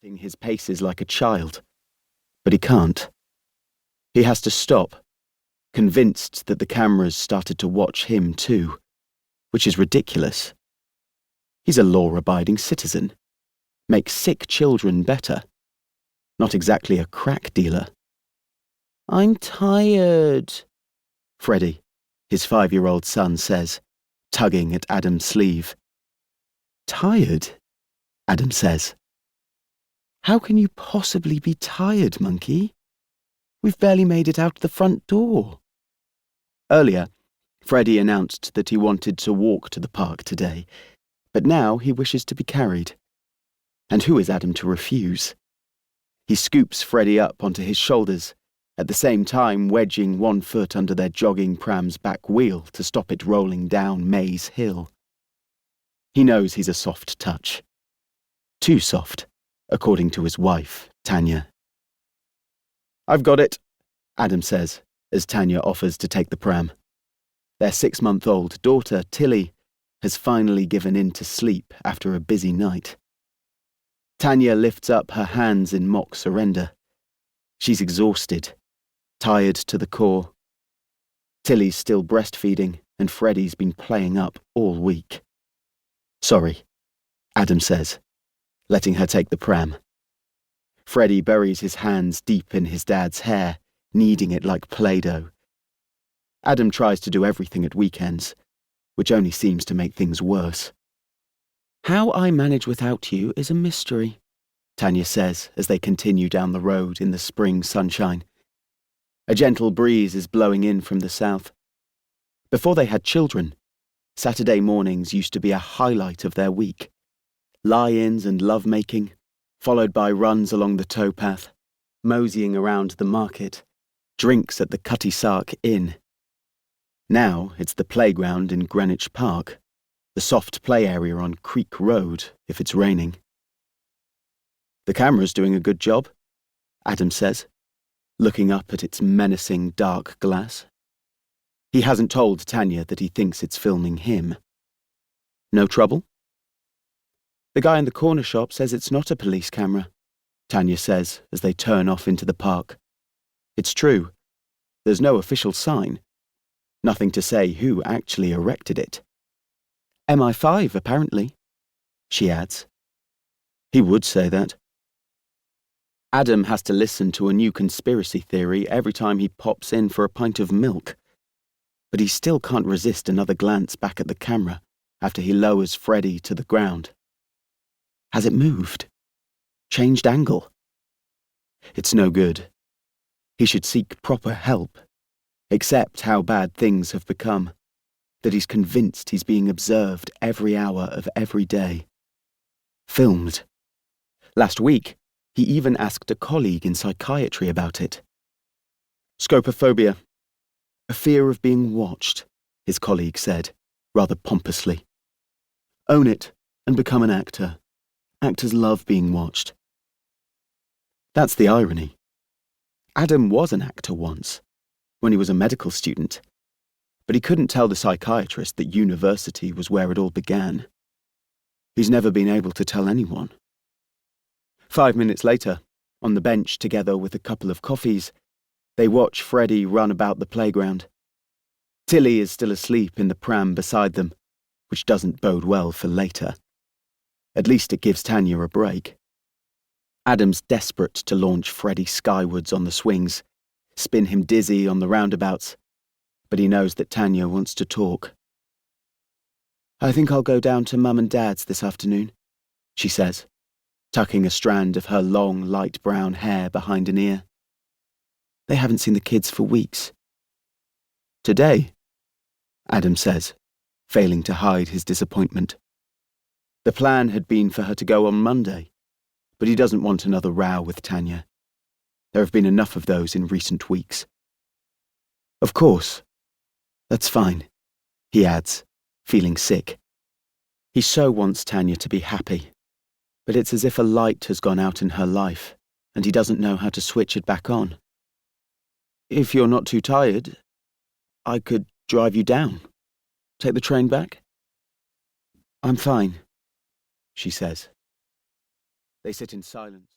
His paces like a child, but he can't. He has to stop, convinced that the cameras started to watch him too, which is ridiculous. He's a law-abiding citizen. Makes sick children better. Not exactly a crack dealer. "I'm tired," Freddie, his 5-year-old son, says, tugging at Adam's sleeve. "Tired?" Adam says. "How can you possibly be tired, monkey? We've barely made it out the front door." Earlier, Freddie announced that he wanted to walk to the park today, but now he wishes to be carried. And who is Adam to refuse? He scoops Freddie up onto his shoulders, at the same time wedging one foot under their jogging pram's back wheel to stop it rolling down Maze Hill. He knows he's a soft touch. Too soft, according to his wife, Tanya. "I've got it," Adam says, as Tanya offers to take the pram. Their 6-month-old daughter, Tilly, has finally given in to sleep after a busy night. Tanya lifts up her hands in mock surrender. She's exhausted, tired to the core. Tilly's still breastfeeding, and Freddie's been playing up all week. "Sorry," Adam says, letting her take the pram. Freddie buries his hands deep in his dad's hair, kneading it like Play-Doh. Adam tries to do everything at weekends, which only seems to make things worse. "How I manage without you is a mystery," Tanya says as they continue down the road in the spring sunshine. A gentle breeze is blowing in from the south. Before they had children, Saturday mornings used to be a highlight of their week. Lie-ins and love-making, followed by runs along the towpath, moseying around the market, drinks at the Cutty Sark Inn. Now it's the playground in Greenwich Park, the soft play area on Creek Road if it's raining. "The camera's doing a good job," Adam says, looking up at its menacing dark glass. He hasn't told Tanya that he thinks it's filming him. "No trouble?" "The guy in the corner shop says it's not a police camera," Tanya says as they turn off into the park. It's true. There's no official sign. Nothing to say who actually erected it. MI5, apparently, she adds. He would say that. Adam has to listen to a new conspiracy theory every time he pops in for a pint of milk. But he still can't resist another glance back at the camera after he lowers Freddie to the ground. Has it moved? Changed angle? It's no good. He should seek proper help, accept how bad things have become, that he's convinced he's being observed every hour of every day. Filmed. Last week, he even asked a colleague in psychiatry about it. Scopophobia. A fear of being watched, his colleague said, rather pompously. Own it and become an actor. Actors love being watched. That's the irony. Adam was an actor once, when he was a medical student, but he couldn't tell the psychiatrist that university was where it all began. He's never been able to tell anyone. 5 minutes later, on the bench together with a couple of coffees, they watch Freddie run about the playground. Tilly is still asleep in the pram beside them, which doesn't bode well for later. At least it gives Tanya a break. Adam's desperate to launch Freddie skywards on the swings, spin him dizzy on the roundabouts, but he knows that Tanya wants to talk. I think I'll go down to Mum and Dad's this afternoon, she says, tucking a strand of her long, light brown hair behind an ear. They haven't seen the kids for weeks. Today, Adam says, failing to hide his disappointment. The plan had been for her to go on Monday, but he doesn't want another row with Tanya. There have been enough of those in recent weeks. Of course. That's fine, he adds, feeling sick. He so wants Tanya to be happy, but it's as if a light has gone out in her life, and he doesn't know how to switch it back on. If you're not too tired, I could drive you down. Take the train back? I'm fine, she says. They sit in silence,